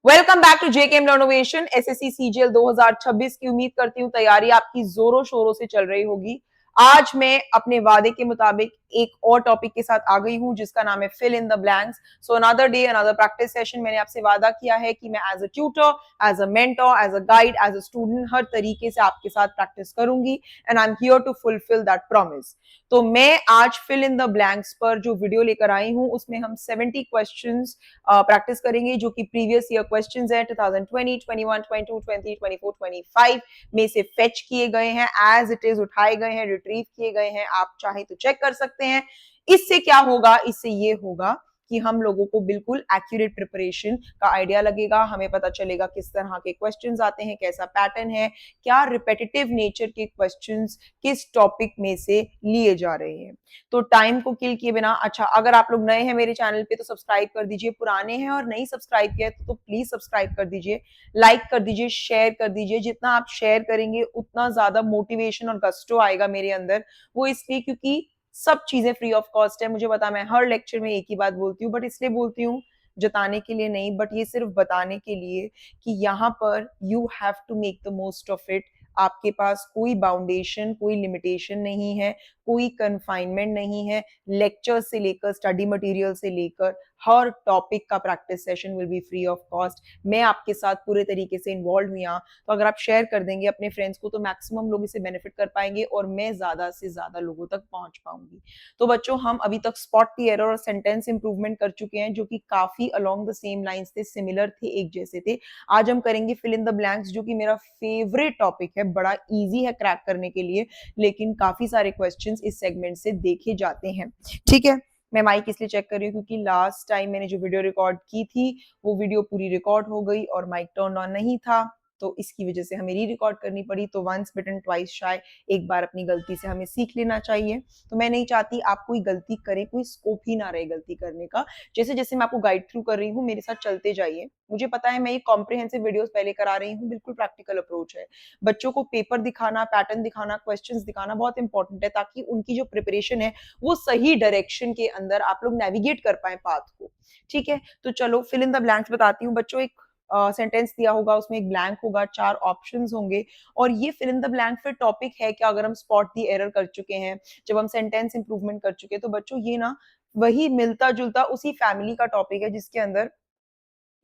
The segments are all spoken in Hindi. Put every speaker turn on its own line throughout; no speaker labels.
Welcome back to JKM innovation. SSC CGL 2026 की उम्मीद करती हूँ तैयारी आपकी जोरों शोरों से चल रही होगी। आज मैं अपने वादे के मुताबिक एक और टॉपिक के साथ आ गई हूं जिसका नाम है fill in the blanks. So another day another practice session. मैंने आपसे वादा किया है कि मैं as a tutor, as a mentor, as a guide, as a student हर तरीके से आपके साथ प्रैक्टिस करूंगी and I am here to fulfil that promise. तो मैं आज फिल इन द ब्लैंक्स पर जो वीडियो लेकर आई हूं उसमें हम 70 क्वेश्चंस प्रैक्टिस करेंगे जो कि प्रीवियस ईयर क्वेश्चंस हैं 2020, 21, 22, 20, 24, 25 में से फेच किए गए हैं, एज इट इज उठाए गए हैं, रिट्रीव किए गए हैं। आप चाहे तो चेक कर सकते हैं। इससे क्या होगा, इससे ये होगा कि हम लोगों को बिल्कुल एक्यूरेट प्रिपरेशन का आइडिया लगेगा। हमें पता चलेगा किस तरह के क्वेश्चंस आते हैं, कैसा पैटर्न है, क्या रिपेटिटिव नेचर के क्वेश्चंस किस टॉपिक में से लिए जा रहे हैं। तो टाइम को किल किए बिना, अच्छा अगर आप लोग नए हैं मेरे चैनल पे तो सब्सक्राइब कर दीजिए, पुराने हैं और नहीं सब्सक्राइब किया तो प्लीज सब्सक्राइब कर दीजिए, लाइक कर दीजिए, शेयर कर दीजिए। जितना आप शेयर करेंगे उतना ज्यादा मोटिवेशन और गस्टो आएगा मेरे अंदर। वो इसलिए क्योंकि सब चीजें फ्री ऑफ कॉस्ट है। मुझे पता, मैं हर लेक्चर में एक ही बात बोलती हूँ, बट इसलिए बोलती हूँ जताने के लिए नहीं, बट ये सिर्फ बताने के लिए कि यहाँ पर you have to make the most of it. आपके पास कोई बाउंडेशन, कोई लिमिटेशन नहीं है, कोई कन्फाइनमेंट नहीं है। लेक्चर से लेकर स्टडी मटेरियल से लेकर हर टॉपिक का practice session will be free of cost. मैं आपके साथ पूरे तरीके से इन्वॉल्व हुई हूँ, तो अगर आप शेयर कर देंगे अपने फ्रेंड्स को तो मैक्सिमम लोग इसे बेनिफिट कर पाएंगे और मैं ज्यादा से ज्यादा लोगों तक पहुंच पाऊंगी। तो बच्चों, हम अभी तक स्पॉट द एरर और सेंटेंस इंप्रूवमेंट कर चुके हैं जो कि काफी अलोंग द सेम लाइंस थे, सिमिलर थे, एक जैसे थे। आज हम करेंगे फिल इन द ब्लैंक्स जो कि मेरा फेवरेट टॉपिक है। बड़ा इजी है क्रैक करने के लिए, लेकिन काफी सारे क्वेश्चंस इस सेगमेंट से देखे जाते हैं। ठीक है, मैं माइक इसलिए चेक कर रही हूँ क्योंकि लास्ट टाइम मैंने जो वीडियो रिकॉर्ड की थी वो वीडियो पूरी रिकॉर्ड हो गई और माइक टर्न ऑन नहीं था, तो इसकी वजह से हमें री रिकॉर्ड करनी पड़ी। तो वंस बिटन ट्वाइस शाय, एक बार अपनी गलती से हमें सीख लेना चाहिए। तो मैं नहीं चाहती आप कोई गलती करें, कोई स्कोप ही ना रहे गलती करने का। जैसे जैसे मैं आपको गाइड थ्रू कर रही हूँ मेरे साथ चलते जाइए। मुझे पता है मैं ये कॉम्प्रिहेंसिव वीडियोस पहले करा रही हूँ, बिल्कुल प्रैक्टिकल अप्रोच है। बच्चों को पेपर दिखाना, पैटर्न दिखाना, क्वेश्चंस दिखाना बहुत इंपॉर्टेंट है ताकि उनकी जो प्रिपरेशन है वो सही डायरेक्शन के अंदर आप लोग नेविगेट कर पाए पाथ को। ठीक है, तो चलो फिल इन द ब्लैंक्स बताती हूँ बच्चों। एक सेंटेंस दिया होगा, उसमें एक ब्लैंक होगा, 4 ऑप्शंस होंगे और ये फिल इन द ब्लैंक फिर टॉपिक है क्या अगर हम स्पॉट दी एरर कर चुके हैं, जब हम सेंटेंस इंप्रूवमेंट कर चुके हैं। तो बच्चों ये ना वही मिलता जुलता उसी फैमिली का टॉपिक है जिसके अंदर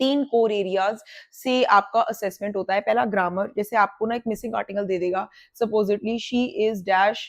3 कोर एरियाज से आपका असेसमेंट होता है। पहला ग्रामर, जैसे आपको ना एक मिसिंग आर्टिकल दे देगा, supposedly she is dash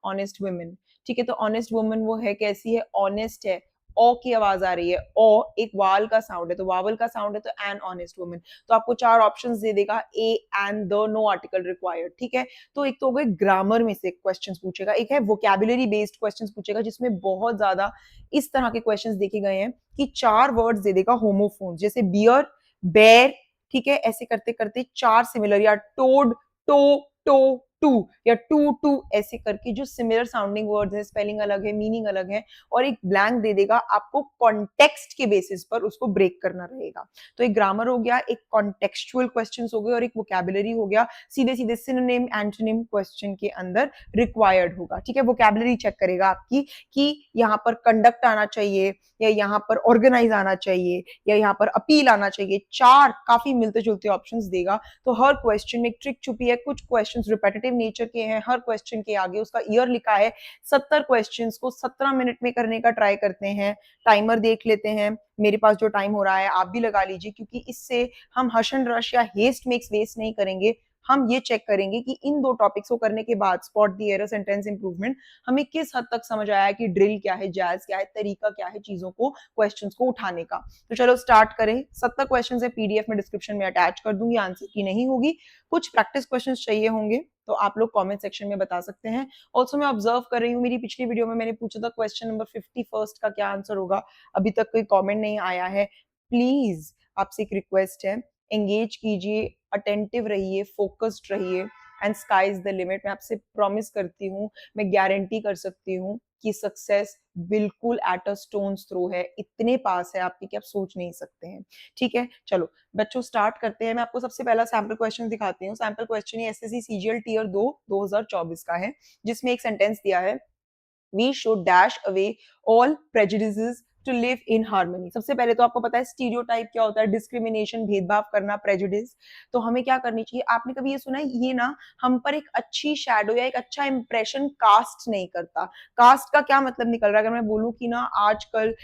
honest women. ठीक है, तो ऑनेस्ट वुमेन वो है कैसी है, ऑनेस्ट है। ओ की आवाज आ रही है, ओ एक वाल का साउंड है, तो वावल का साउंड है, तो एन ऑनेस्ट वुमेन। तो आपको 4 ऑप्शंस दे देगा, a and the, no article required. ठीक है, तो एक तो हो गए ग्रामर में से क्वेश्चंस पूछेगा, एक है वोकैबुलरी बेस्ड क्वेश्चंस पूछेगा जिसमें बहुत ज्यादा इस तरह के क्वेश्चंस देखे गए हैं कि 4 वर्ड्स दे देगा होमोफोन्स, जैसे बियर, बेर। ठीक है, ऐसे करते करते 4 सिमिलर, या टोड, टो, टो, टू, या टू टू, ऐसे करके जो सिमिलर साउंडिंग वर्ड्स हैं, स्पेलिंग अलग है, मीनिंग अलग है, और एक ब्लैंक दे देगा। आपको कॉन्टेक्स्ट के बेसिस पर उसको ब्रेक करना रहेगा। तो एक ग्रामर हो गया, एक कॉन्टेक्चुअल क्वेश्चंस हो गए और एक वोकैबुलरी हो गया। सीधे सीधे सिनोनिम एंटोनिम क्वेश्चन के अंदर रिक्वायर्ड होगा। ठीक है, वोकैबुलरी चेक करेगा आपकी कि यहाँ पर कंडक्ट आना चाहिए, या यहाँ पर ऑर्गेनाइज आना चाहिए, या यहाँ पर अपील आना चाहिए। 4 काफी मिलते जुलते ऑप्शंस देगा। तो हर क्वेश्चन में एक ट्रिक छुपी है, कुछ क्वेश्चंस रिपेटिटिव नेचर के हैं, हर क्वेश्चन के आगे उसका ईयर लिखा है। 70 क्वेश्चंस को 17 मिनट में करने का ट्राई करते हैं। टाइमर देख लेते हैं, मेरे पास जो टाइम हो रहा है आप भी लगा लीजिए, क्योंकि इससे हम हशन रश या हेस्ट मेक्स वेस्ट नहीं करेंगे। हम ये चेक करेंगे कि इन 2 टॉपिक्स को करने के बाद spot the error, sentence improvement, हमें किस हद तक समझ आया कि ड्रिल क्या है, जैज क्या है, तरीका क्या है चीजों को, क्वेश्चंस को उठाने का। तो चलो स्टार्ट करें। 70 क्वेश्चंस है, पीडीएफ में डिस्क्रिप्शन में अटैच कर दूंगी, आंसर की नहीं होगी। कुछ प्रैक्टिस क्वेश्चंस चाहिए होंगे तो आप लोग कमेंट सेक्शन में बता सकते हैं। ऑल्सो मैं ऑब्जर्व कर रही हूँ, मेरी पिछली वीडियो में मैंने पूछा था क्वेश्चन नंबर 51 का क्या आंसर होगा, अभी तक कोई कॉमेंट नहीं आया है। प्लीज आपसे एक रिक्वेस्ट है, एंगेज कीजिए, अटेंटिव रहिए, फोकस्ड रहिए, and sky is the limit. मैं आपसे प्रॉमिस करती हूँ, मैं गारंटी कर सकती हूँ कि सक्सेस बिल्कुल एट अ स्टोन्स थ्रो है, इतने पास है आपके कि आप सोच नहीं सकते हैं। ठीक है, चलो बच्चों स्टार्ट करते हैं। मैं आपको सबसे पहला सैंपल क्वेश्चन दिखाती हूँ। सैंपल क्वेश्चन ये एसएससी सीजीएल टीयर 2 2024 का है, जिसमें एक सेंटेंस दिया है, we should dash away all prejudices to live in harmony. सबसे पहले तो आपको पता है स्टीरियोटाइप क्या होता है, डिस्क्रिमिनेशन, भेदभाव करना, प्रेजुडिस। तो हमें क्या करनी चाहिए, आपने कभी ये सुना है, ये ना हम पर एक अच्छी शैडो या एक अच्छा इंप्रेशन कास्ट नहीं करता। कास्ट का क्या मतलब निकल रहा है, अगर मैं बोलूं कि ना आजकल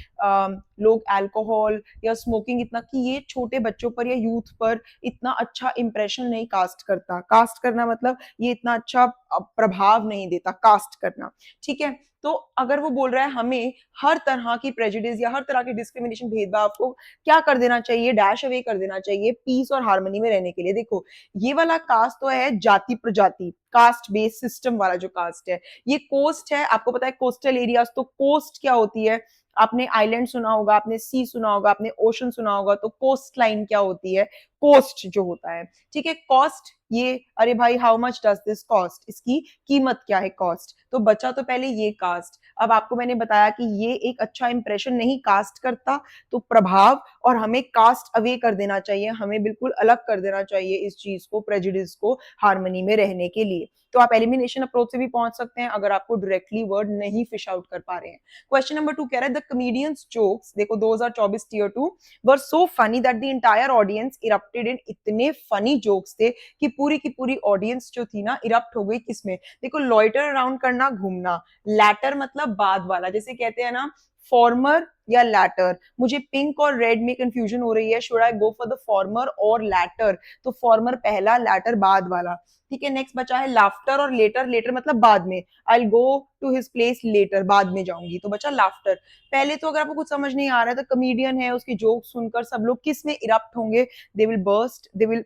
लोग अल्कोहल या स्मोकिंग इतना, कि ये छोटे बच्चों पर या यूथ पर इतना अच्छा इंप्रेशन नहीं कास्ट करता। कास्ट करना मतलब ये इतना अच्छा प्रभाव नहीं देता कास्ट करना, ठीक है। तो अगर वो बोल रहा है हमें हर तरह की प्रेजुडिस या हर तरह की डिस्क्रिमिनेशन, भेदभाव को क्या कर देना चाहिए, डैश अवे कर देना चाहिए पीस और हार्मनी में रहने के लिए। देखो ये वाला कास्ट तो है जाति प्रजाति, कास्ट बेस्ड सिस्टम वाला जो कास्ट है। ये कोस्ट है, आपको पता है कोस्टल एरियाज, तो कोस्ट क्या होती है, आपने आइलैंड सुना होगा, आपने सी सुना होगा, आपने ओशन सुना होगा, तो कोस्ट लाइन क्या होती है, कोस्ट जो होता है, ठीक है। कॉस्ट, ये अरे भाई how much does this cost, इसकी कीमत क्या है, कॉस्ट। तो बचा तो पहले ये कास्ट। अब आपको मैंने बताया कि ये एक अच्छा इंप्रेशन नहीं कास्ट करता, तो प्रभाव, और हमें कास्ट अवे कर देना चाहिए, हमें बिल्कुल अलग कर देना चाहिए इस चीज को, प्रेजुडिस को, हार्मनी में रहने के लिए। तो आप एलिमिनेशन अप्रोच से भी पहुंच सकते हैं अगर आपको डायरेक्टली वर्ड नहीं फिश आउट कर पा रहे हैं। क्वेश्चन नंबर 2 कह रहा है द कॉमेडियंस जोक्स, देखो 2024 tier 2 were so funny that the entire audience erupted in, इतने फनी जोक्स थे कि पूरी की पूरी ऑडियंस जो थी ना इरप्ट हो गई किसमें, देखो लॉइटर अराउंड करना, घूमना, लैटर मतलब बाद वाला, जैसे कहते हैं ना फॉर्मर या लैटर। मुझे पिंक और रेड में कंफ्यूजन हो रही है, should I go for the former और लैटर, तो फॉर्मर पहला, लैटर बाद वाला, ठीक है। नेक्स्ट बचा है लाफ्टर और लेटर, लेटर मतलब बाद में, I go to his place later, बाद में जाऊंगी, तो बचा लाफ्टर। पहले तो अगर आपको कुछ समझ नहीं आ रहा है तो कॉमेडियन है, उसकी जोक सुनकर सब लोग किस में इरप्ट होंगे, they will burst, they will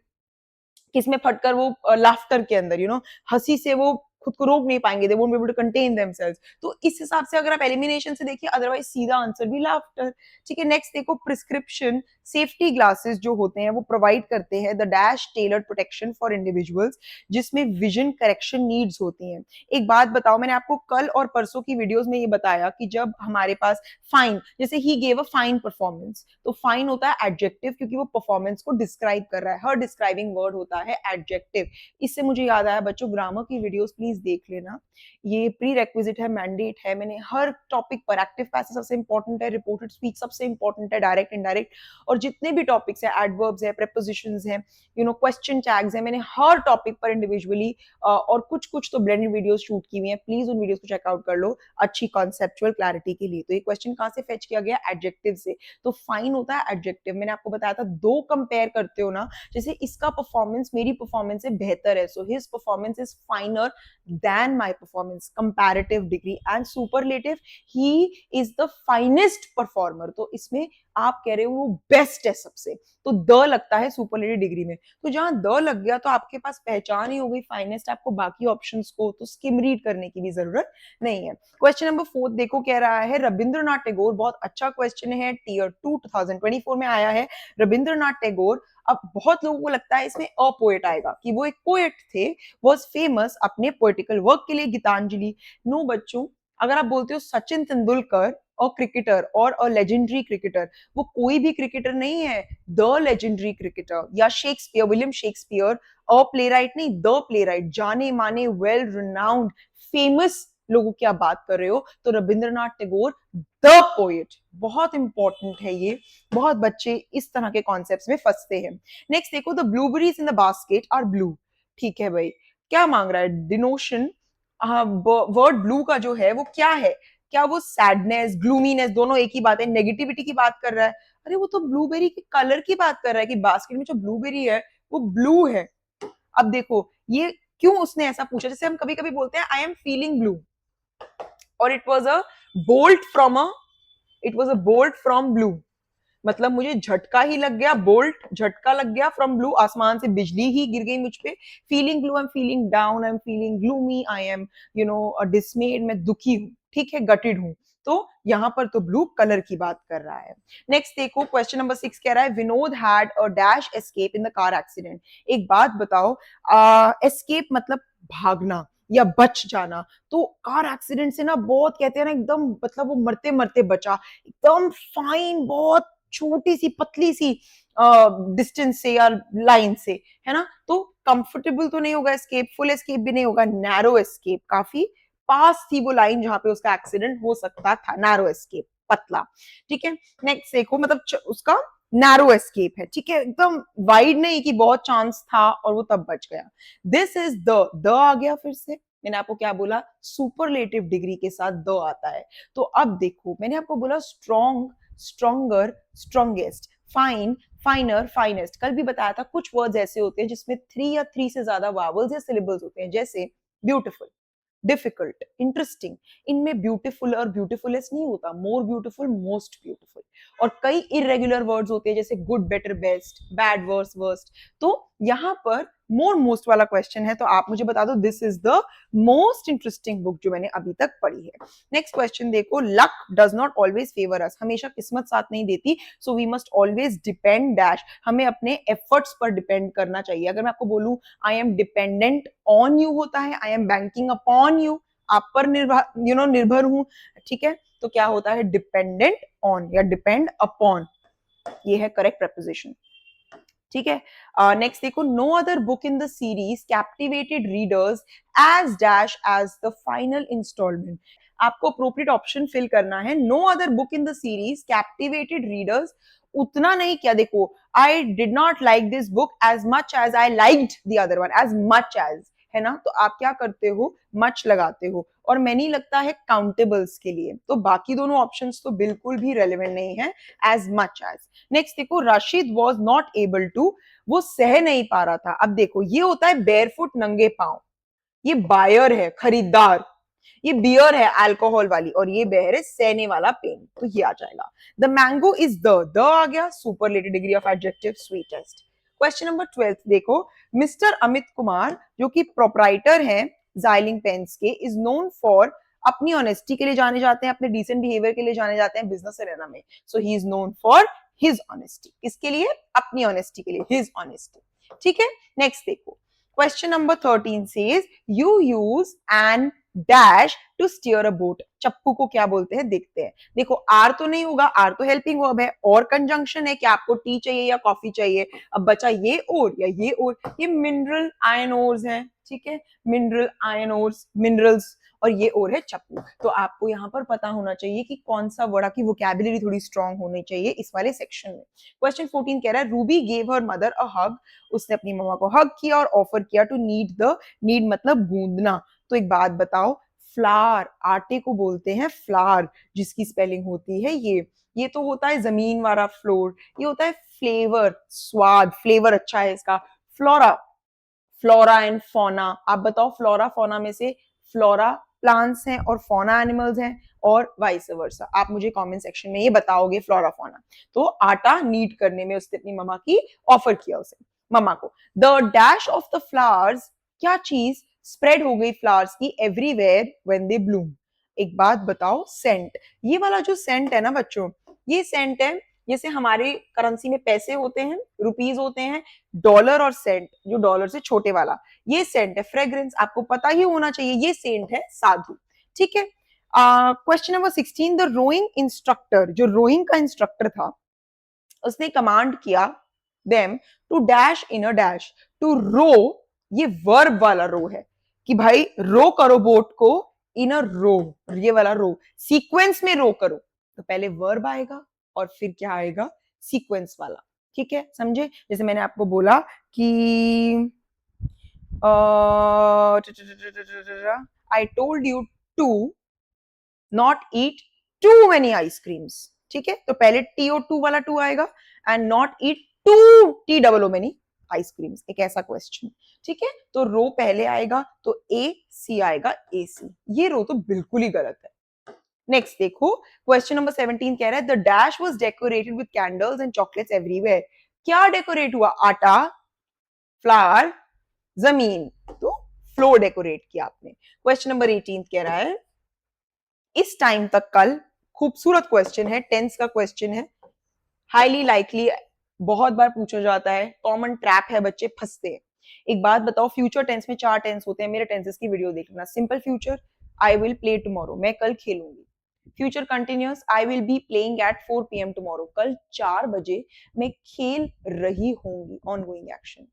किसमें फटकर, वो लाफ्टर के अंदर, हंसी से वो खुद को रोक नहीं पाएंगे, they won't be able to contain themselves. तो इस हिसाब से अगर आप एलिमिनेशन से देखिए, अदरवाइज सीधा आंसर भी लाफ्टर, ठीक है। नेक्स्ट देखो प्रिस्क्रिप्शन सेफ्टी ग्लासेस जो होते हैं वो प्रोवाइड करते हैं the dash tailored protection for individuals जिसमें विजन करेक्शन नीड्स होती हैं। एक बात बताओ, मैंने आपको कल और परसों की वीडियोस में ये बताया कि जब हमारे पास फाइन, जैसे he gave a fine performance, तो फाइन होता है एडजेक्टिव क्योंकि वो परफॉर्मेंस को डिस्क्राइब कर रहा है, हर डिस्क्राइबिंग वर्ड होता है एडजेक्टिव। इससे मुझे याद आया बच्चों, ग्रामर की वीडियोस प्लीज देख लेना, ये प्री रेक्विजिट है, मैंडेट है। मैंने हर टॉपिक पर, एक्टिव पैसिव सबसे इंपॉर्टेंट है, रिपोर्टेड स्पीच सबसे इंपॉर्टेंट है, डायरेक्ट इनडायरेक्ट, और जितने भी टॉपिक्स है, एडवर्ब्स है, प्रीपोजिशंस है, क्वेश्चन टैग्स है, मैंने हर टॉपिक पर इंडिविजुअली और कुछ कुछ तो ब्लेंडेड वीडियोस शूट की हुई हैं, प्लीज उन वीडियोस को चेकआउट कर लो अच्छी कॉन्सेप्चुअल क्लैरिटी के लिए। तो ये क्वेश्चन कहां से फेच किया गया, एडजेक्टिव से। तो फाइन होता है एडजेक्टिव, मैंने आपको बताया था, दो कंपेयर करते हो ना, जैसे इसका परफॉर्मेंस मेरी परफॉर्मेंस से बेहतर है, so his performance is finer than my performance, comparative degree, and superlative, he is the finest performer, तो इसमें आप कह रहे हो वो बेस्ट है सबसे, तो द लगता है सुपरलेटिव डिग्री में। तो जहां द लग गया तो आपके पास पहचान ही हो गई फाइनेस्ट, आपको बाकी ऑप्शंस को तो स्किम रीड करने की भी जरूरत नहीं है। क्वेश्चन नंबर 4 देखो, कह रहा है रविंद्रनाथ टैगोर, बहुत अच्छा क्वेश्चन है, टीयर 2 2024 में आया है। रविंद्रनाथ टैगोर, अब बहुत लोगों को लगता है इसमें अ पोएट आएगा कि वो एक पोएट थे, वाज फेमस अपने पोएटिकल वर्क के लिए, गीतांजलि। नो बच्चों, अगर आप बोलते हो सचिन तेंदुलकर और क्रिकेटर और अ लेजेंडरी क्रिकेटर, वो कोई भी क्रिकेटर नहीं है, द लेजेंडरी क्रिकेटर, या शेक्सपियर, विलियम शेक्सपियर, अ प्लेराइट नहीं, द प्लेराइट, जाने माने वेल रिनाउंड फेमस लोगों की आप बात कर रहे हो, तो रविंद्रनाथ टैगोर द पोएट, बहुत इंपॉर्टेंट है ये, बहुत बच्चे इस तरह के कॉन्सेप्ट्स में फंसते हैं। नेक्स्ट देखो, the blueberries in the basket are blue, ठीक है भाई, क्या मांग रहा है, डिनोशन, वर्ड ब्लू का जो है वो क्या है, क्या वो सैडनेस, ग्लूमीनेस, दोनों एक ही बात है, नेगेटिविटी की बात कर रहा है, अरे वो तो ब्लूबेरी के कलर की बात कर रहा है कि बास्केट में जो ब्लूबेरी है वो ब्लू है। अब देखो ये क्यों उसने ऐसा पूछा, जैसे हम कभी कभी बोलते हैं आई एम फीलिंग ब्लू, और it was a bolt from a, it was a bolt from blue, मतलब मुझे झटका ही लग गया, बोल्ट झटका लग गया फ्रॉम ब्लू, आसमान से बिजली ही गिर गई मुझ पे। Feeling blue, I am feeling down, I am feeling gloomy, I am डिसमेड, मैं दुखी हूं, ठीक है, गटेड हूं। तो यहां पर तो ब्लू कलर की बात कर रहा है। नेक्स्ट देखो, क्वेश्चन नंबर 6 कह रहा है Vinod had a dash escape in the car accident. एक बात बताओ, एस्केप मतलब भागना या बच जाना, तो कार एक्सीडेंट से ना बहुत कहते हैं ना एकदम, मतलब वो मरते मरते बचा, एकदम फाइन, बहुत छोटी सी पतली सी डिस्टेंस से या लाइन से, है ना, तो कंफर्टेबल तो नहीं होगा एस्केप, फुल एस्केप भी नहीं होगा, नैरो एस्केप, काफी पास थी वो लाइन जहां पे उसका एक्सीडेंट हो सकता था, नैरो एस्केप। पतला, ठीक है। नेक्स्ट देखो, मतलब उसका नैरो एस्केप है, ठीक है, एकदम वाइड नहीं कि बहुत चांस था और वो तब बच गया। दिस इज द आ गया फिर से, मैंने आपको क्या बोला, सुपरलेटिव डिग्री के साथ द आता है। तो अब देखो, मैंने आपको बोला strong, stronger, strongest, fine, फाइनर, finest. कल भी बताया था कुछ वर्ड्स ऐसे होते हैं जिसमें 3 या 3 से ज्यादा वावल्स या सिलेबल्स होते हैं, जैसे ब्यूटिफुल, डिफिकल्ट, इंटरेस्टिंग। इनमें ब्यूटीफुल और ब्यूटीफुलेस्ट नहीं होता, मोर ब्यूटीफुल, मोस्ट ब्यूटीफुल। और कई इरेगुलर वर्ड्स होते हैं जैसे good, better, best, bad, worse, worst. तो यहां पर मोर मोस्ट वाला क्वेश्चन है, तो आप मुझे बता दो this is the most interesting book जो मैंने अभी तक पढ़ी है। नेक्स्ट क्वेश्चन देखो, luck does not always favour us, हमेशा किस्मत साथ नहीं देती, so we must always depend dash, हमें अपने एफर्ट्स पर डिपेंड करना चाहिए। अगर मैं आपको बोलूं I am dependent on you होता है I am banking upon you, आप पर निर्भर निर्भर हूं, ठीक है, तो क्या होता है डिपेंडेंट ऑन या डिपेंड अपॉन, ये है करेक्ट प्रपोजिशन, ठीक है। नेक्स्ट देखो, no other book in the series captivated readers as dash as the final installment. आपको अप्रोप्रिएट ऑप्शन फिल करना है। No other book in the series captivated readers, उतना नहीं क्या, देखो I did not like this book as much as I liked the other one, as much as, है ना, तो आप क्या करते हो, मच लगाते हो, और मैंने लगता है काउंटेबल्स के लिए, तो बाकी दोनों ऑप्शंस तो बिल्कुल भी रेलेवेंट नहीं है, एज मच एज। नेक्स्ट देखो, Rashid was not able to, वो सह नहीं पा रहा था। अब देखो ये होता है बेयरफुट, नंगे पांव, ये बायर है, खरीदार, ये बियर है अल्कोहल वाली, और ये बेयर है सहने वाला पेन, तो ये आ जाएगा। द मैंगो इज द आ गया, superlative degree of adjective, sweetest. Question number 12 देखो, मिस्टर अमित कुमार जो कि प्रोपराइटर हैं जाइलिंग पेन्स के, इज नोन फॉर, अपनी ऑनेस्टी के लिए जाने जाते हैं, अपने डिसेंट बिहेवियर के लिए जाने जाते हैं बिजनेस एरेना में, so he is known for his honesty, किसके लिए, अपनी ऑनेस्टी के लिए, हिज ऑनेस्टी, ठीक है। नेक्स्ट देखो, question number 13 says you use an dash to steer a boat, चप्पू को क्या बोलते हैं देखते हैं। देखो आर तो नहीं होगा, आर तो हेल्पिंग वर्ब है, और कंजंक्शन है कि आपको टी चाहिए या कॉफी चाहिए, अब बचा ये और या ये और, ये मिनरल आयन ओर्स हैं, ठीक है, मिनरल आयन ओर्स, मिनरल्स, और ये और है चप्पू। तो आपको यहाँ पर पता होना चाहिए कि कौन सा वर्ड की वोकैबुलरी थोड़ी स्ट्रांग होनी चाहिए इस वाले सेक्शन में। क्वेश्चन 14 कह रहा है, रूबी गेव हर मदर अ हग, उसने अपनी मम्मा को हग किया और ऑफर किया टू नीड द, नीड मतलब गूंदना। तो एक बात बताओ, फ्लार, आटे को बोलते हैं फ्लार, जिसकी स्पेलिंग होती है ये तो होता है जमीन वाला फ्लोर, ये होता है फ्लेवर, स्वाद, फ्लेवर अच्छा है इसका। फ्लोरा, फ्लोरा एंड फोना, आप बताओ फ्लोरा फोना में से फ्लोरा प्लांट्स हैं और फोना एनिमल्स हैं, और वाइस वर्सा। आप मुझे कमेंट सेक्शन में ये बताओगे फ्लोरा फोना। तो आटा नीड करने में उसने अपनी मम्मा की ऑफर किया उसे, मम्मा को। The dash of the flowers, क्या चीज स्प्रेड हो गई फ्लावर्स की एवरीवेयर व्हेन दे ब्लूम। एक बात बताओ, सेंट, ये वाला जो सेंट है ना बच्चों, ये सेंट है, जैसे हमारे करेंसी में पैसे होते हैं, रुपीज होते हैं, डॉलर और सेंट, जो डॉलर से छोटे वाला, ये सेंट है फ्रेग्रेंस, आपको पता ही होना चाहिए, ये सेंट है साधु, ठीक है। Question number 16, the rowing instructor, जो रोइंग का इंस्ट्रक्टर था, उसने कमांड किया them to dash in a dash, to row, ये वर्ब वाला रो है कि भाई रो करो बोट को, इन अ रो, ये वाला रो, सीक्वेंस में रो करो, तो पहले वर्ब आएगा और फिर क्या आएगा, सीक्वेंस वाला, ठीक है, समझे। जैसे मैंने आपको बोला कि I told you to not eat too many ice creams, ठीक है, तो पहले टी ओ टू वाला टू आएगा, and not eat too T double O many ice creams, एक ऐसा क्वेश्चन, ठीक है। तो रो पहले आएगा, तो ए सी आएगा, ए सी, ये रो तो बिल्कुल ही गलत है। नेक्स्ट देखो, क्वेश्चन नंबर 17 कह रहा है, the dash was decorated with candles and chocolates everywhere, क्या डेकोरेट हुआ, आटा, फ्लावर, जमीन, तो फ्लोर डेकोरेट किया आपने। क्वेश्चन नंबर 18 कह रहा है, इस टाइम तक कल, खूबसूरत क्वेश्चन है, टेंस का क्वेश्चन है, हाईली लाइकली, बहुत बार पूछा जाता है, कॉमन ट्रैप है, बच्चे फंसते हैं। एक बात बताओ, फ्यूचर टेंस में 4 टेंस होते हैं, मेरे टेंसेस की वीडियो देख लेना। Simple future, I will play tomorrow, मैं कल खेलूंगी। Future continuous, I will be playing at 4 PM tomorrow, कल 4 बजे मैं खेल रही होंगी, ongoing action.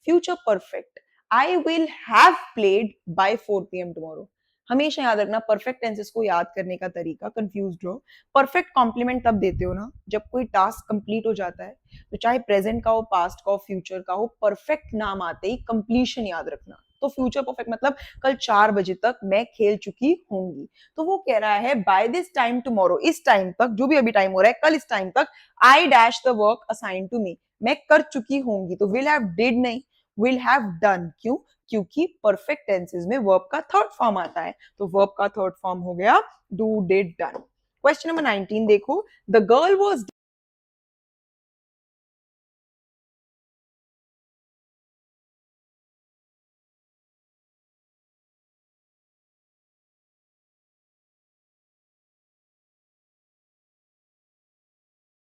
Future perfect, I will have played by 4 PM tomorrow, हमेशा याद रखना, परफेक्ट टेंसेस को याद करने का तरीका, कंफ्यूज्ड हो, परफेक्ट कॉम्प्लीमेंट तब देते हो ना जब कोई टास्क कंप्लीट हो जाता है, तो चाहे प्रेजेंट का हो, पास्ट का हो, फ्यूचर का हो, परफेक्ट नाम आते ही कंप्लीशन याद रखना। तो फ्यूचर परफेक्ट मतलब कल 4 बजे तक मैं खेल चुकी होंगी। तो वो कह रहा है बाय दिस टाइम टुमारो, इस टाइम तक, जो भी अभी टाइम हो रहा है, कल इस टाइम तक, I dash the work assign to me, मैं कर चुकी होंगी। तो विल हैव डिड नहीं, विल हैव डन। क्यों? क्योंकि परफेक्ट टेंसेस में वर्ब का थर्ड फॉर्म आता है, तो वर्ब का थर्ड फॉर्म हो गया do, did, done. Question number 19 देखो, the girl was,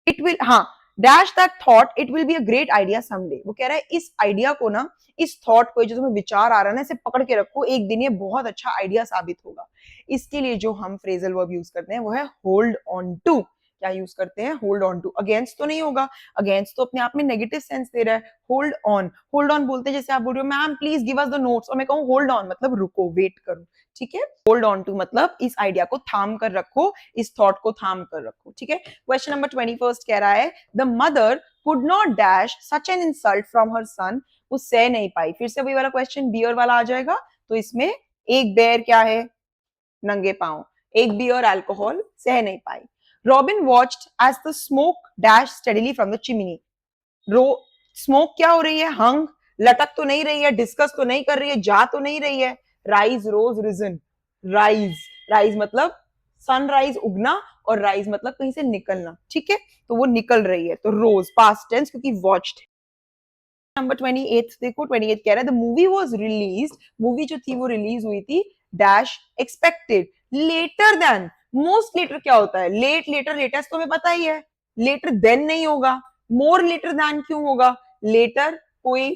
it will, हाँ, dash that thought it will be a great idea someday. वो कह रहा है इस आइडिया को ना, इस थॉट को, जो तुम्हें विचार आ रहा है ना, इसे पकड़ के रखो, एक दिन ये बहुत अच्छा आइडिया साबित होगा। इसके लिए जो हम फ्रेजल वर्ब यूज करते हैं वो है होल्ड ऑन टू। क्या यूज करते हैं? Hold on to. अगेंस्ट तो नहीं होगा, अगेंस्ट तो अपने आप में नेगेटिव सेंस दे रहा है। होल्ड ऑन, होल्ड ऑन बोलते हैं जैसे आप बोल रहे हो ma'am please give us the notes, और मैं कहूँ होल्ड ऑन मतलब रुको, वेट करो। ठीक है, होल्ड ऑन टू मतलब इस आइडिया को थाम कर रखो, इस थॉट को थाम कर रखो। ठीक है, क्वेश्चन नंबर 21 कह रहा है the mother could not dash such an insult from her son, वो सह नहीं पाई। फिर से वही वाला क्वेश्चन बियर वाला आ जाएगा। तो इसमें एक बेयर क्या है? नंगे पांव। एक बियर अल्कोहल, सह नहीं पाई। Robin watched as the smoke dash steadily from the chimney, rose, smoke क्या हो रही है? हंग, लटक तो नहीं रही है, डिस्कस तो नहीं कर रही है, जा तो नहीं रही है। राइज, रोज, रिजन, राइज, राइज मतलब सनराइज, उगना, और राइज मतलब कहीं से निकलना। ठीक है, तो वो निकल रही है, तो रोज पास्ट टेंस क्योंकि वॉच्ड। नंबर 28 देखो, 28 कह रहा है the movie was released, movie जो थी वो रिलीज हुई थी dash expected later than. Most later क्या होता है? लेट, लेटर, लेटेस्ट तो हमें पता ही है। लेटर देन नहीं होगा, मोर लेटर देन क्यों होगा? लेटर कोई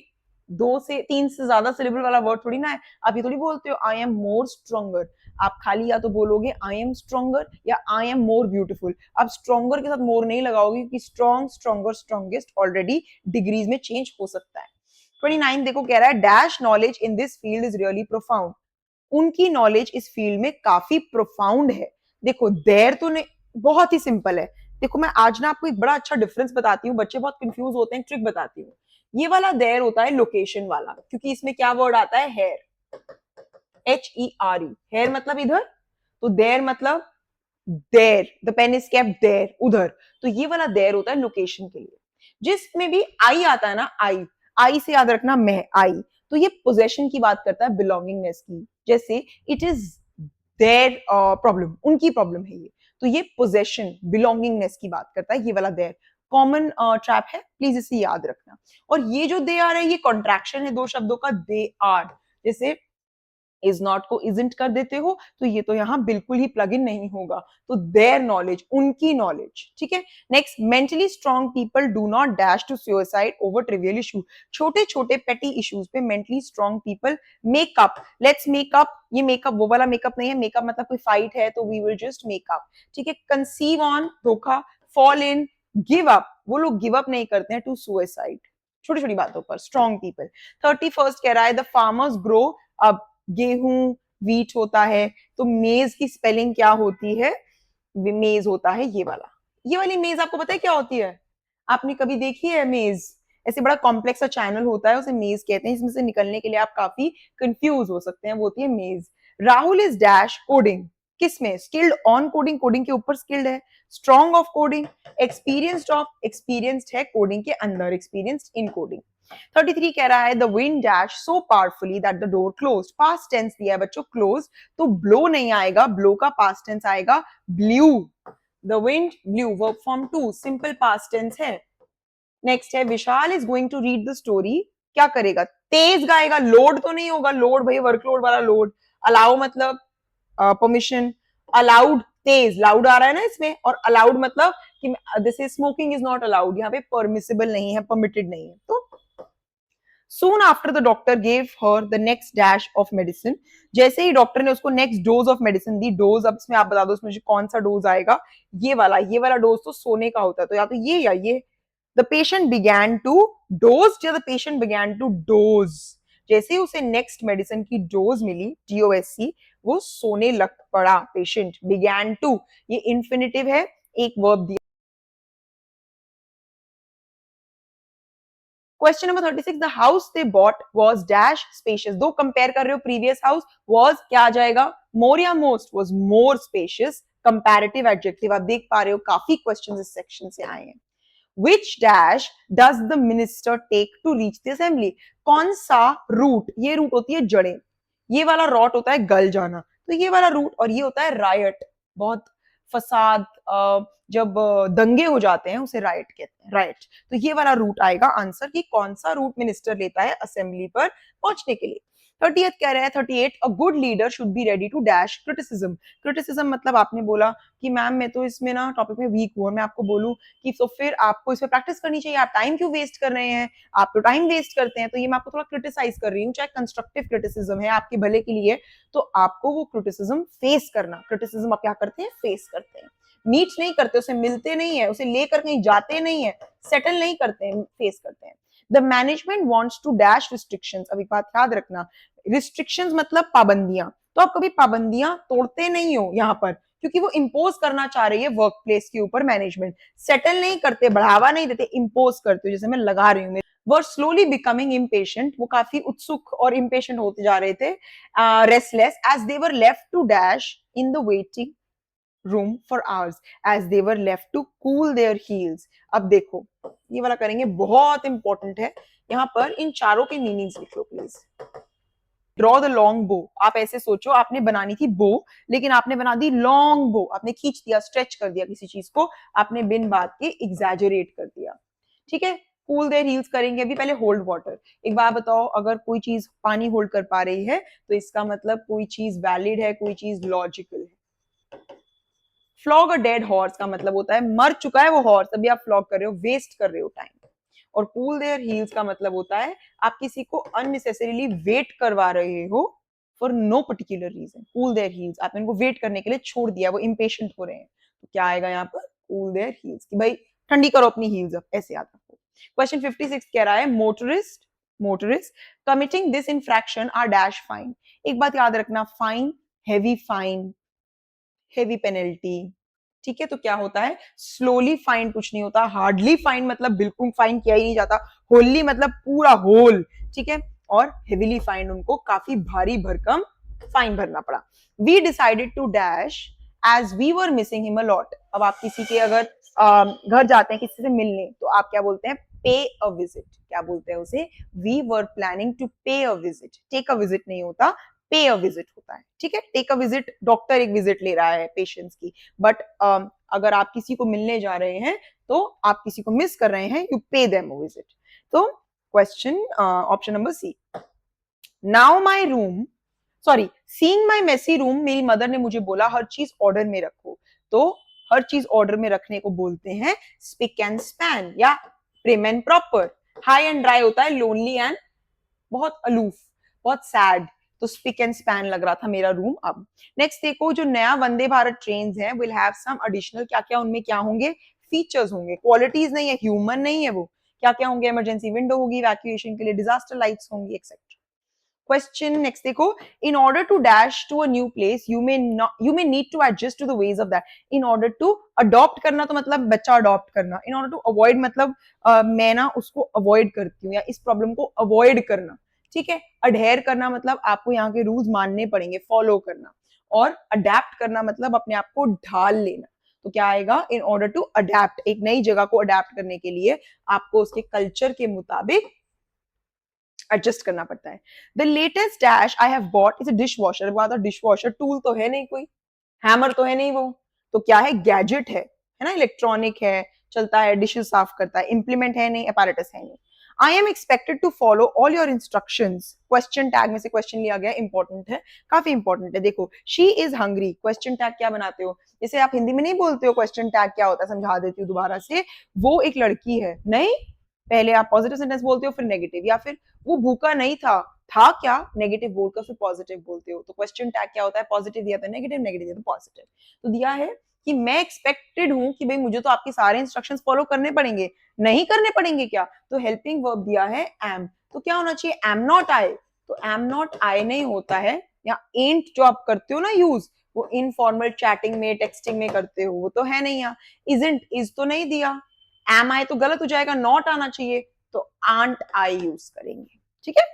2 से 3 से ज्यादा सिलेबल वाला वर्ड थोड़ी ना है। आप ये थोड़ी बोलते हो आई एम मोर स्ट्रोंगर, आप खाली या तो बोलोगे आई एम स्ट्रोंगर या आई एम मोर ब्यूटीफुल। आप स्ट्रोंगर के साथ मोर नहीं लगाओगे क्योंकि strong, stronger, strongest already degrees में चेंज हो सकता है। 29 देखो, कह रहा है dash knowledge in this field is really profound, उनकी नॉलेज इस फील्ड में काफी प्रोफाउंड है। देखो देर तो नहीं, बहुत ही सिंपल है। देखो मैं आज ना आपको एक बड़ा अच्छा डिफरेंस बताती हूँ, बच्चे बहुत कंफ्यूज होते हैं, ट्रिक बताती हूँ। ये वाला देर होता है लोकेशन वाला, क्योंकि इसमें क्या वर्ड आता है? हेयर, HERE, हेयर मतलब इधर, तो देर मतलब देर, द पेन इज केप्ट देर, उधर। तो ये वाला देर होता है लोकेशन के लिए। जिसमें भी आई आता है ना, आई, आई से याद रखना मैं, आई, तो ये पोजेशन की बात करता है, बिलोंगिंगनेस की। जैसे इट इज देयर प्रॉब्लम, उनकी प्रॉब्लम है ये, तो ये पोजेशन, बिलोंगिंगनेस की बात करता है, ये वाला देयर। कॉमन ट्रैप है, प्लीज इसे याद रखना। और ये जो दे आर है, ये कॉन्ट्रैक्शन है दो शब्दों का, दे आर। जैसे इज नॉट को इजंट कर देते हो, तो ये तो यहां बिल्कुल ही प्लग इन नहीं होगा। तो देयर नॉलेज, उनकी नॉलेज। ठीक है, next, mentally strong people do not dash to suicide over trivial issue, छोटे छोटे पेटी इश्यूज पे mentally strong people make up, let's make up, ये मेकअप वो वाला मेकअप नहीं है, मेकअप मतलब कोई फाइट है तो वी विल जस्ट मेकअप। ठीक है, कंसीव ऑन, धोखा, फॉल इन, गिव अप, वो लोग गिव अप नहीं करते हैं टू सुसाइड, छोटी छोटी बातों पर स्ट्रॉन्ग पीपल। 31 कह रहा है द फार्मर्स ग्रो, अब गेहूं, वीट होता है, तो मेज की स्पेलिंग क्या होती है? मेज होता है ये वाला। ये वाली मेज आपको पता है क्या होती है? आपने कभी देखी है मेज? ऐसे बड़ा कॉम्प्लेक्स सा चैनल होता है, उसे मेज कहते हैं, इसमें से निकलने के लिए आप काफी कंफ्यूज हो सकते हैं, वो होती है मेज। राहुल इज डैश कोडिंग, किसमें? स्किल्ड ऑन कोडिंग, कोडिंग के ऊपर स्किल्ड है। Strong of coding, experienced of, experienced है कोडिंग के अंदर, एक्सपीरियंस्ड इन कोडिंग। 33 कह रहा है the wind dash so powerfully that the door closed, past tense दिया है बच्चों, क्लोज, तो ब्लो नहीं आएगा, ब्लो का पास्ट टेंस आएगा blew. The wind blew, verb form 2, simple past tense है। नेक्स्ट है Vishal is going to read the story, क्या करेगा? तेज गाएगा, लोड तो नहीं होगा, लोड भाई वर्कलोड वाला लोड। अलाउ मतलब परमिशन, अलाउड, तेज, लाउड आ रहा है ना इसमें, और अलाउड मतलब कि this is smoking is not allowed, यहाँ पे परमिसिबल नहीं है, परमिटेड नहीं है। तो Soon after the doctor gave her the next dash of medicine, जैसे ही डॉक्टर ने उसको next dose of medicine the, dose अब इसमें आप बता दो इसमें कौन सा डोज आएगा? ये वाला डोज तो सोने का होता है, तो या तो ये या ये। The patient began to doze, या the patient began to doze, जैसे ही उसे नेक्स्ट मेडिसिन की डोज मिली, DOSC, वो सोने लग पड़ा, पेशेंट began to, ये इंफिनिटिव है, एक वर्ब दिया। Question number 36, the house they bought was dash spacious. दो कंपेयर कर रहे हो, प्रीवियस हाउस वाज क्या आ जाएगा, मोर या most, was more spacious, comparative adjective. आप देख पा रहे हो काफी क्वेश्चंस इस सेक्शन से आए हैं। Which dash does the minister take to reach the assembly? कौन सा रूट, ये रूट होती है जड़ें, ये वाला रॉट होता है गल जाना, तो ये वाला रूट, और ये होता है रायट, बहुत फसाद, जब दंगे हो जाते हैं उसे राइट कहते हैं, राइट। तो ये वाला रूट आएगा आंसर कि कौन सा रूट मिनिस्टर लेता है असेंबली पर पहुंचने के लिए। 30th कह रहा है 38, a good leader should be ready to dash criticism. Criticism मतलब आपने बोला कि मैम मैं तो इसमें ना टॉपिक में वीक हूं, और मैं आपको बोलूं कि तो फिर आपको इसमें प्रैक्टिस करनी चाहिए, आप टाइम क्यों वेस्ट कर रहे हैं, आप तो टाइम वेस्ट करते हैं। तो ये मैं आपको थोड़ा क्रिटिसाइज कर रही हूँ, चाहे कंस्ट्रक्टिव क्रिटिसिज्म है आपके भले के लिए, तो आपको वो क्रिटिसिज्म फेस करना। क्रिटिसिज्म आप क्या करते हैं, फेस करते हैं, मीट नहीं करते, उसे मिलते नहीं है, उसे लेकर कहीं जाते नहीं है, सेटल नहीं करते हैं, फेस करते हैं। The management wants to dash restrictions. अभी बात याद रखना, रिस्ट्रिक्शंस मतलब पाबंदियां, तो आप कभी पाबंदियां तोड़ते नहीं हो यहाँ पर, क्योंकि वो इंपोज करना चाह रही है वर्क प्लेस के ऊपर मैनेजमेंट, सेटल नहीं करते, बढ़ावा नहीं देते, इंपोज करते हो, जैसे मैं लगा रही हूँ। वो स्लोली बिकमिंग इम्पेशेंट, वो काफी उत्सुक और इम्पेशेंट होते जा रहे थे, restless as they were left to dash in the waiting room for hours as they were left to cool their heels। अब देखो ये वाला करेंगे, बहुत इंपॉर्टेंट है, यहाँ पर इन चारों के मीनिंग्स लिखो प्लीज। ड्रॉ द लॉन्ग बो, आप ऐसे सोचो आपने बनानी थी बो, लेकिन आपने बना दी लॉन्ग बो, आपने खींच दिया, स्ट्रेच कर दिया किसी चीज को, आपने बिन बात के एग्जैजरेट कर दिया, ठीक है। कूल देयर हील्स करेंगे अभी, पहले होल्ड वाटर। एक बात बताओ, अगर कोई चीज पानी होल्ड कर पा रही है तो इसका मतलब कोई चीज वैलिड है, कोई चीज लॉजिकल है। फ्लॉग अ डेड हॉर्स का मतलब होता है मर चुका है वो हॉर्स, अभी आप फ्लॉग कर रहे हो, वेस्ट कर रहे हो टाइम। और कूल देयर हील्स का मतलब होता है आप किसी को अननेसेसरीली वेट करवा रहे हो for no particular reason. Cool their heels, आपने उनको वेट करने के लिए छोड़ दिया, वो इम्पेशेंट हो रहे हैं, तो क्या आएगा यहाँ पर, कूल देयर हील्स, कि भाई ठंडी करो अपनी हील्स, अब ऐसे याद रखो। क्वेश्चन 56 कह रहा है motorist committing this infraction are dash fine. एक बात याद रखना, fine, heavy fine, heavy penalty, ठीक है। तो क्या होता है, स्लोली फाइन कुछ नहीं होता, हार्डली फाइन मतलब बिल्कुल फाइन किया ही नहीं जाता, होली मतलब पूरा होल, ठीक है। और हेवीली फाइन, उनको काफी भारी भरकम फाइन भरना पड़ा। We decided to dash as we were missing him a lot. अब आप किसी के अगर घर जाते हैं किसी से मिलने, तो आप क्या बोलते हैं, पे अ विजिट, क्या बोलते हैं उसे, we were planning to pay a visit. Take a visit नहीं होता, पे अ विजिट होता है, ठीक है। टेक अ विजिट, डॉक्टर एक विजिट ले रहा है पेशेंट्स की, बट अगर आप किसी को मिलने जा रहे हैं तो आप किसी को मिस कर रहे हैं, you pay them a visit. तो question option number C. Now my room, sorry, seeing my messy room, मेरी मदर ने मुझे बोला हर चीज ऑर्डर में रखो, तो हर चीज ऑर्डर में रखने को बोलते हैं स्पिक एंड स्पैन या prim and proper. High and dry होता है लोनली एंड बहुत अलूफ, बहुत सैड, तो स्पिक एंड स्पैन लग रहा था मेरा रूम। अब नेक्स्ट देखो, जो नया वंदे भारत ट्रेन है विल हैव सम एडिशनल, क्या क्या उनमें क्या होंगे, फीचर्स होंगे, क्वालिटीज नहीं है, ह्यूमन नहीं है वो, क्या क्या होंगे, इमरजेंसी विंडो होगी, इवैक्यूएशन के लिए डिजास्टर लाइट्स होंगी, एक्सेट्रा। क्वेश्चन नेक्स्ट देखो, in order to dash to a new place you may need to adjust to the ways of that. In order to adopt करना तो मतलब बच्चा अडॉप्ट करना, इन ऑर्डर टू अवॉइड मतलब मैं ना उसको अवॉइड करती हूँ या इस प्रॉब्लम को अवॉइड करना, ठीक है। अडेयर करना मतलब आपको यहाँ के रूल्स मानने पड़ेंगे, फॉलो करना, और अडेप्ट करना मतलब अपने आप को ढाल लेना। तो क्या आएगा, इन ऑर्डर टू अडेप्ट, एक नई जगह को अडेप्ट करने के लिए आपको उसके कल्चर के मुताबिक एडजस्ट करना पड़ता है। The latest dash I have bought is a dish washer. Dish washer tool तो है नहीं, कोई हैमर तो है नहीं, वो तो क्या है, गैजेट है ना, इलेक्ट्रॉनिक है, चलता है, डिशेस साफ करता है, इंप्लीमेंट है नहीं, अपैरेटस है नहीं। I am expected to follow all your instructions. Question tag में से क्वेश्चन लिया गया, इंपॉर्टेंट है, काफी इंपॉर्टेंट है। देखो, she is hungry, question tag क्या बनाते हो, जैसे आप हिंदी में नहीं बोलते हो क्वेश्चन टैग क्या होता है, समझा देती हूँ दोबारा से। वो एक लड़की है, नहीं, पहले आप पॉजिटिव सेंटेंस बोलते हो फिर नेगेटिव, या फिर वो भूखा नहीं था क्या, नेगेटिव बोलकर फिर पॉजिटिव बोलते हो। तो क्वेश्चन टैग क्या होता है, पॉजिटिव दिया तो नेगेटिव, नेगेटिव दिया तो पॉजिटिव। तो दिया है कि मैं एक्सपेक्टेड हूं कि भाई मुझे तो आपके सारे इंस्ट्रक्शंस फॉलो करने पड़ेंगे, नहीं करने पड़ेंगे क्या, तो हेल्पिंग वर्ब दिया है एम, तो क्या होना चाहिए, एम नॉट आई, तो एम नॉट आई नहीं होता है, या एंट जो आप करते हो ना यूज, वो इनफॉर्मल चैटिंग में टेक्सटिंग में करते हो, वो तो है नहीं यहाँ। इजंट, इज तो नहीं दिया, एम आई तो गलत हो जाएगा, नॉट आना चाहिए, तो आंट आई यूज करेंगे। ठीक है।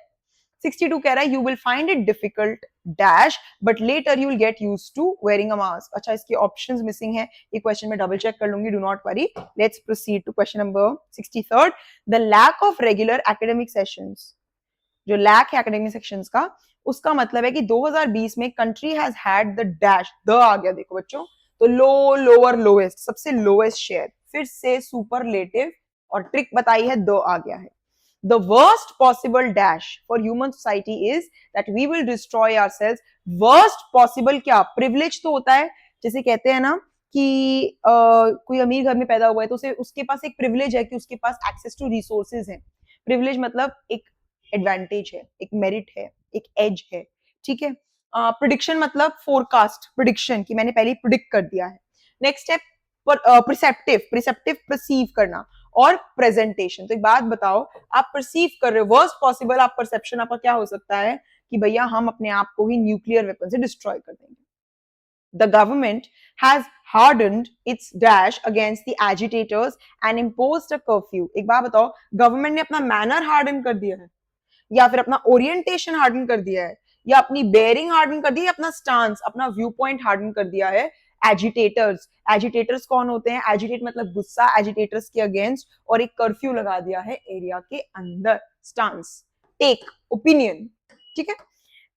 62 कह रहा है you will find it difficult dash but later you will get used to wearing a mask. अच्छा, इसके ऑप्शंस मिसिंग है, ये क्वेश्चन में डबल चेक कर लूंगी, do not worry. Let's proceed to question number 63। The lack of regular academic sessions, जो लैक है एकेडमिक सेक्शंस का, उसका मतलब है कि 2020 में country has had the dash, the आ गया देखो बच्चों, तो लो, लोअर, लोएस्ट, सबसे लोएस्ट शेयर, फिर से सुपरलेटिव और ट्रिक बताई है, द आ गया है। The worst possible dash for human society is that we will destroy ourselves. Worst possible क्या, privilege तो होता है, जैसे कहते हैं ना कि कोई अमीर घर में पैदा हुआ है तो उसे, उसके पास एक प्रिविलेज है कि उसके पास एक्सेस टू रिसोर्सेज है। प्रिविलेज मतलब एक एडवांटेज है, एक मेरिट है, एक एज है। ठीक है। प्रिडिक्शन मतलब फोरकास्ट, प्रिडिक्शन कि मैंने पहले प्रिडिक्ट कर दिया है। नेक्स्ट है प्रिसेप्टिव, प्रिसेप्टिव परसीव करना, और प्रेजेंटेशन। तो एक बात बताओ, आप परसीव कर रहे हो, वर्स्ट पॉसिबल आप परसेप्शन आपका क्या हो सकता है कि भैया हम अपने आप को ही न्यूक्लियर वेपन से डिस्ट्रॉय कर देंगे। The government has hardened its dash against the agitators and imposed a curfew. एक बात बताओ, गवर्नमेंट ने अपना मैनर हार्डन कर दिया है, या फिर अपना ओरिएंटेशन हार्डन कर दिया है, या अपनी बेयरिंग हार्डन कर दी है, अपना स्टांस, अपना व्यू पॉइंट हार्डन कर दिया है एजिटेटर्स। एजिटेटर्स कौन होते हैं? एजिटेट मतलब गुस्सा, एजिटेटर्स के अगेंस्ट, और एक कर्फ्यू लगा दिया है एरिया के अंदर। Stance, take, opinion. ठीक है।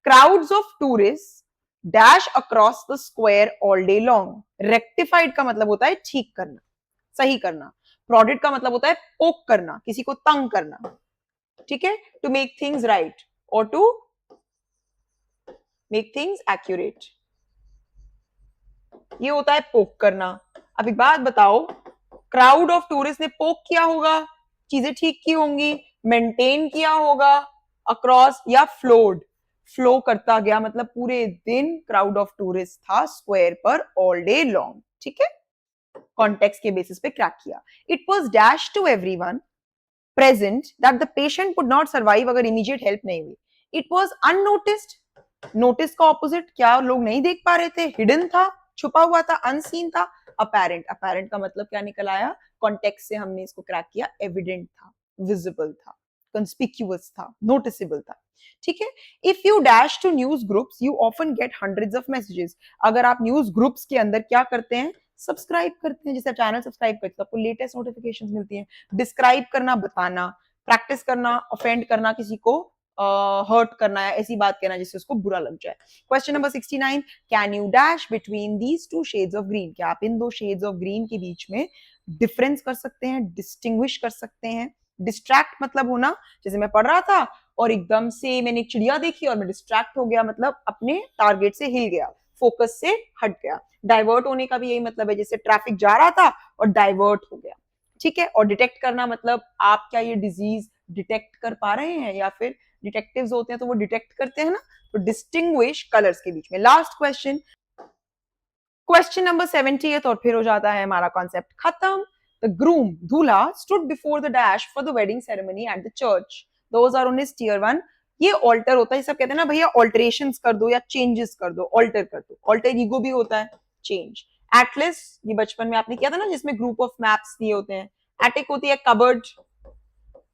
Crowds of tourist dash across the square all day long. Rectified का मतलब होता है ठीक करना, सही करना। प्रोडिट का मतलब होता है पोक करना, किसी को तंग करना। ठीक है। टू मेक थिंग्स राइट और टू मेक थिंग्स एक्यूरेट, ये होता है पोक करना। अब एक बात बताओ, क्राउड ऑफ टूरिस्ट ने पोक किया होगा, चीजें ठीक की होंगी, मेंटेन किया होगा, अक्रॉस या फ्लोड, फ्लो करता गया मतलब पूरे दिन क्राउड ऑफ टूरिस्ट था स्क्वायर पर ऑल डे लॉन्ग। ठीक है। कॉन्टेक्स्ट के बेसिस पे क्रैक किया। It was dash to everyone present that the patient could not survive अगर इमीडिएट हेल्प नहीं हुई। इट वाज अननोटिस्ड, नोटिस का ऑपोजिट क्या, लोग नहीं देख पा रहे थे, हिडन था, छुपा हुआ था, अनसीन था। अपेरेंट, अपेरेंट का मतलब क्या निकल आया, कॉन्टेक्स्ट से हमने इसको क्रैक किया, एविडेंट था, विजिबल था, कंस्पिक्यूअस था, नोटिसेबल था। ठीक है। If you dash to news groups you often get hundreds of messages. अगर आप न्यूज ग्रुप्स के अंदर क्या करते हैं, सब्सक्राइब करते हैं, जैसे चैनल सब्सक्राइब करते हैं, आपको लेटेस्ट नोटिफिकेशंस मिलती हैं। डिस्क्राइब करना, बताना, प्रैक्टिस करना, ऑफेंड करना, किसी को हर्ट करना है, ऐसी बात कहना जिससे उसको बुरा लग जाए। Question number 69, can you dash between these two shades of green. क्या आप इन दो शेड्स ऑफ ग्रीन के बीच में डिफरेंस कर सकते हैं, डिस्टिंग्विश कर सकते हैं। डिस्ट्रैक्ट मतलब होना, जैसे मैं पढ़ रहा था और एकदम से मैंने एक चिड़िया देखी और मैं डिस्ट्रैक्ट हो गया, मतलब अपने टारगेट से हिल गया, फोकस से हट गया। डाइवर्ट होने का भी यही मतलब है, जैसे ट्रैफिक जा रहा था और डाइवर्ट हो गया। ठीक है। और डिटेक्ट करना मतलब आप क्या ये डिजीज डिटेक्ट कर पा रहे हैं, या फिर डिटेक्टिव्स होते हैं तो वो डिटेक्ट करते हैं ना, तो डिस्टिंग्विश कलर्स के बीच में। लास्ट क्वेश्चन, क्वेश्चन नंबर 70 और फिर हो जाता है हमारा कॉन्सेप्ट खत्म। द ग्रूम, दूल्हा, stood before the dais for the wedding ceremony at the church. 2019 tier 1, ये ऑल्टर होता है, सब कहते हैं ना भैया ऑल्टरेशंस कर दो या चेंजेस कर दो, ऑल्टर कर दो। ऑल्टर ईगो भी होता है, चेंज। एटलस, ये बचपन में आपने किया था ना, जिसमें ग्रुप ऑफ मैप्स दिए होते हैं। एटिक होती है कबर्ड,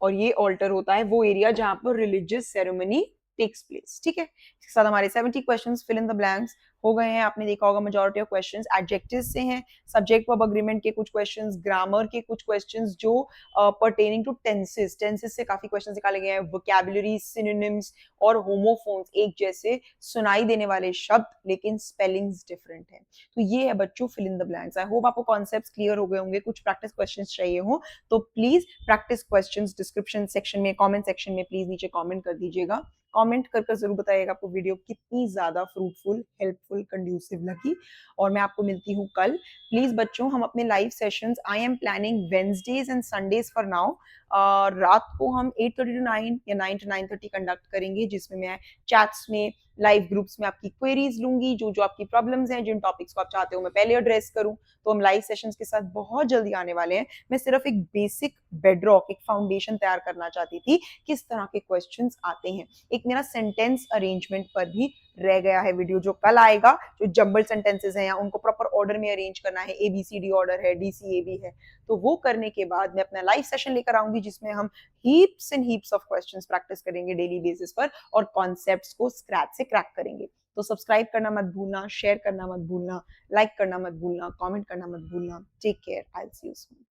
और ये ऑल्टर होता है वो एरिया जहां पर रिलीजियस सेरेमनी टेक्स प्लेस। ठीक है। इसके साथ हमारे 70 questions fill in the blanks हो गए हैं। आपने देखा होगा मेजॉरिटी ऑफ क्वेश्चंस एडजेक्टिव्स से हैं, सब्जेक्ट वर्ब अग्रीमेंट के कुछ क्वेश्चंस, ग्रामर के कुछ क्वेश्चंस जो पर्टेनिंग टू टेंसेस, टेंसेस से काफी क्वेश्चंस निकाले गए हैं। वोकैबुलरी, सिनोनिम्स और होमोफोन्स, एक जैसे सुनाई देने वाले शब्द लेकिन स्पेलिंग्स डिफरेंट हैं। तो ये है बच्चों fill in the blanks. I hope आपको कॉन्सेप्ट्स क्लियर हो गए होंगे। कुछ प्रैक्टिस क्वेश्चंस चाहिए हो तो please practice questions description section में, कमेंट सेक्शन में प्लीज नीचे कमेंट कर दीजिएगा। कमेंट कर जरूर बताइएगा आपको वीडियो कितनी ज्यादा फ्रूटफुल, हेल्पफुल हेल्पफुल, कंड्यूसिव लगी और मैं आपको मिलती हूँ कल। प्लीज बच्चों, हम अपने live sessions I am planning Wednesdays and Sundays for now. रात को हम 8:30 to 9 या 9 to 9:30 कंडक्ट करेंगे, जिसमें मैं चैट्स में, लाइव ग्रुप्स में आपकी क्वेरीज लूंगी, जो जो आपकी प्रॉब्लम्स हैं, जिन टॉपिक्स को आप चाहते हो मैं पहले एड्रेस करूं। तो हम लाइव सेशंस के साथ बहुत जल्दी आने वाले हैं। मैं सिर्फ एक बेसिक बेडरॉक, एक फाउंडेशन तैयार करना चाहती थी, किस तरह के क्वेश्चंस आते हैं। एक मेरा सेंटेंस अरेंजमेंट पर भी रह गया है वीडियो, जो कल आएगा, जो जंबल सेंटेंसेस हैं या उनको प्रॉपर ऑर्डर में अरेंज करना है, ABCD ऑर्डर है, DCAB है, तो वो करने के बाद मैं अपना लाइव सेशन लेकर आऊंगी, जिसमें हम heaps and heaps of questions practice करेंगे डेली बेसिस पर और कॉन्सेप्ट्स को स्क्रैच से क्रैक करेंगे। तो सब्सक्राइब करना मत भूलना, शेयर करना मत भूलना, लाइक करना मत भूलना, कमेंट करना मत भूलना। Take care, I will see you soon.